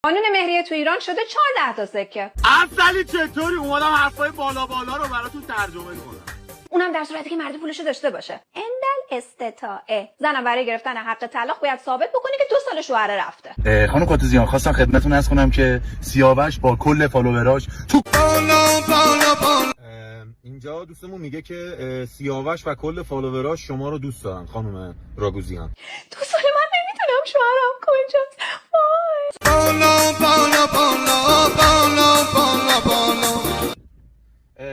قانون مهریه تو ایران شده 14 تا سکه. اصلی چطوری اومدم حرفای بالا رو براتون ترجمه کنم. اونم در صورتی که مرد پولشو داشته باشه. اندل استطاعه. زنم برای گرفتن حق طلاق باید ثابت بکنی که 2 سال شوهر رفته. خانم کاتوزیان خواستم خدمتتون عرض کنم که سیاوش با کل فالووراش تو اینجا دوستمون میگه که سیاوش و کل فالووراش شما رو دوست دارن خانم راگوزیان. 2 سال من نمیدونم شوهرم کجاست.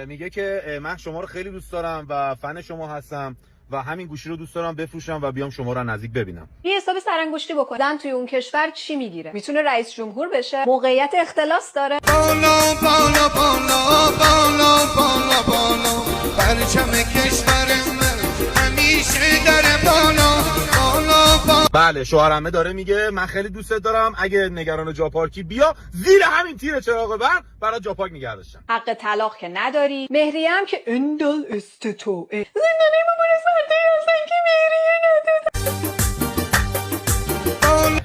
میگه که من شما رو خیلی دوست دارم و فن شما هستم و همین گوشی رو دوست دارم بفروشم و بیام شما رو نزدیک ببینم. یه حساب سرانگشتی بکن. زن توی اون کشور چی میگیره؟ میتونه رئیس جمهور بشه، موقعیت اختلاس داره. پرچم کشور من همیشه در بالا. بله شوهرمه داره میگه من خیلی دوستت دارم، اگه نگران جا پارکی بیا زیر همین تیر چراغ برق برای جا پارک نگه داشتم. حق طلاق که داری، مهریه هم که اندال استطاعه. زندانی مامورز مردایی هستن که مهریه ندادن.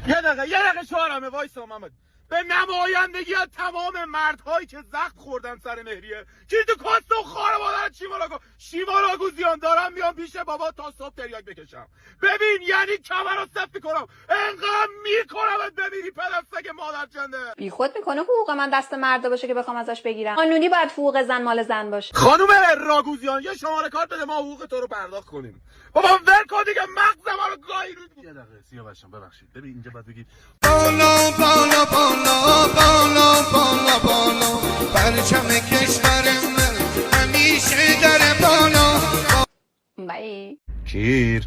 یه دقیقه شوهرمه وایسا محمد. به نمایندگی از تمام مردهایی که زخم خوردن سر مهریه که تو کاست و خار مادر شیما راگوزیان دارم میام پیش بابا تا صبح تریاک بکشم. ببین یعنی کمر رو صف میکنم انقدر میکنمت ببینی پدرسگ مادر جنده. بی خود میکنه حقوق من دست مرده باشه که بخوام ازش بگیرم. قانونی باید حقوق زن مال زن باشه. خانم راگوزیان یه شماره کارت بده ما حقوق تو رو پرداخت کنیم. بابا ول کن دیگه مغز ما رو گاهی رو. یه دقیقه سیاوشم ببخشید. ببین اینجا باید بگی پرچم کشور من همیشه در بالا. بای کیر